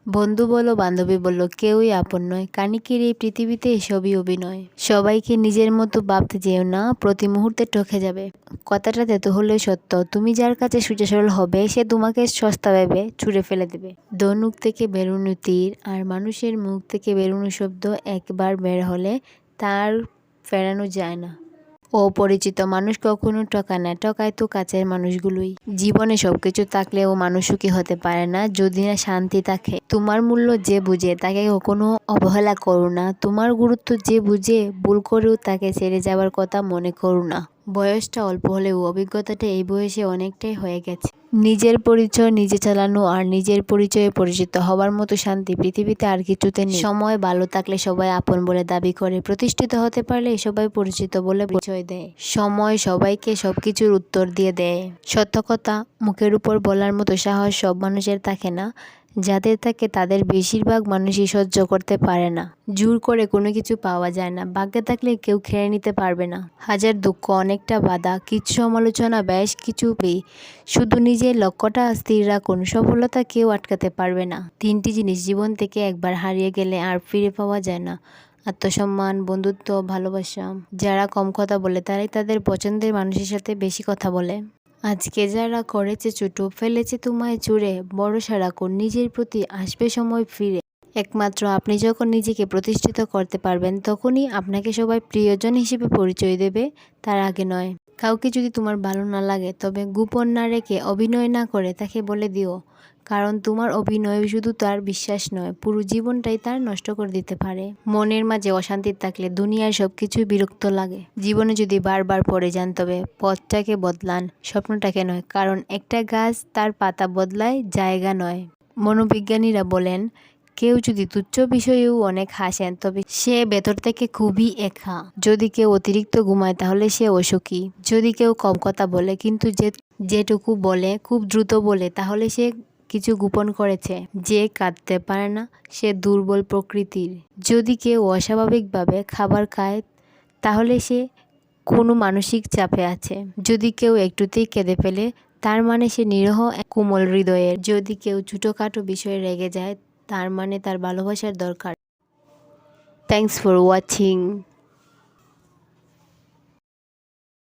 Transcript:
বন্ধু বলো বান্ধবী বলো কেউই আপন নয়। কানিকের এই পৃথিবীতে সবই অভিনয়। সবাইকে নিজের মতো ভাবতে যেও না, প্রতি মুহূর্তে ঠকে যাবে। কথাটা তেতো হলেও সত্য। তুমি যার কাছে সোজা সরল হবে সে তোমাকে সস্তা ভেবে ছুঁড়ে ফেলে দেবে। ধনুক থেকে বেরোনো তীর আর মানুষের মুখ থেকে বেরোনো শব্দ একবার বের হলে তার ফেরানো যায় না। অপরিচিত মানুষ কখনো ঠকায় না, ঠকায় তো কাছের মানুষগুলোই। জীবনে সবকিছু থাকলেও মানুষ সুখী হতে পারে না যদি না শান্তি থাকে। তোমার মূল্য যে বুঝে তাকে কখনো অবহেলা করো না। তোমার গুরুত্ব যে বুঝে ভুল করেও তাকে ছেড়ে যাবার কথা মনে করো না। বয়সটা অল্প হলেও অভিজ্ঞতাটা এই বয়সে অনেকটাই হয়ে গেছে। নিজের পরিচয় নিজে চালানো আর নিজের পরিচয়ে পরিচিত হবার মতো শান্তি পৃথিবীতে আর কিছুতে নেই। সময় ভালো থাকলে সবাই আপন বলে দাবি করে, প্রতিষ্ঠিত হতে পারলে সবাই পরিচিত বলে পরিচয় দেয়। সময় সবাইকে সবকিছুর উত্তর দিয়ে দেয়। সত্য কথা মুখের উপর বলার মতো সাহস সব মানুষের থাকে না। যাদের থাকে তাদের বেশিরভাগ মানুষই সহ্য করতে পারে না। জোর করে কোনো কিছু পাওয়া যায় না, ভাগ্যে থাকলে কেউ খেয়ে নিতে পারবে না। হাজার দুঃখ অনেকটা বাধা, কিছু সমালোচনা বেশ কিছু পেয়ে শুধু নিজের লক্ষ্যটা স্থির রাখুন, সফলতা কেউ আটকাতে পারবে না। তিনটি জিনিস জীবন থেকে একবার হারিয়ে গেলে আর ফিরে পাওয়া যায় না: আত্মসম্মান, বন্ধুত্ব, ভালোবাসা। যারা কম কথা বলে তারাই তাদের পছন্দের মানুষের সাথে বেশি কথা বলে। আজকে যারা করেছে ছোট, ফেলেছে তোমায় চুড়ে, ভরসা রাখুন নিজের প্রতি, আসবে সময় ফিরে। একমাত্র আপনি যখন নিজেকে প্রতিষ্ঠিত করতে পারবেন তখনই আপনাকে সবাই প্রিয়জন হিসেবে পরিচয় দেবে, তার আগে নয়। কাউকে যদি তোমার ভালো না লাগে তবে গোপন না রেখে, অভিনয় না করে তাকে বলে দিও, কারণ তোমার অভিনয় শুধু তার বিশ্বাস নয়, পুরো জীবনটাই তার নষ্ট করে দিতে পারে। মনের মাঝে অশান্তি থাকলে দুনিয়ার সবকিছুই বিরক্ত লাগে। জীবনে যদি বারবার পড়ে যান তবে পথটাকে বদলান, স্বপ্নটাকে নয়, কারণ একটা গাছ তার পাতা বদলায়, জায়গা নয়। মনোবিজ্ঞানীরা বলেন, কেউ যদি তুচ্ছ বিষয়েও অনেক হাসেন তবে সে ভেতর থেকে খুবই একা। যদি কেউ অতিরিক্ত ঘুমায় তাহলে সে অসুখী। যদি কেউ কম কথা বলে কিন্তু যেটুকু বলে খুব দ্রুত বলে তাহলে সে কিছু গোপন করেছে। যে কাঁদতে পারে না সে দুর্বল প্রকৃতির। যদি কেউ অস্বাভাবিকভাবে খাবার খায় তাহলে সে কোনো মানসিক চাপে আছে। যদি কেউ একটুতেই কেঁদে ফেলে তার মানে সে নিরীহ কোমল হৃদয়ের। যদি কেউ ছোটোখাটো বিষয়ে রেগে যায় তার মানে তার ভালোবাসার দরকার। Thanks for watching.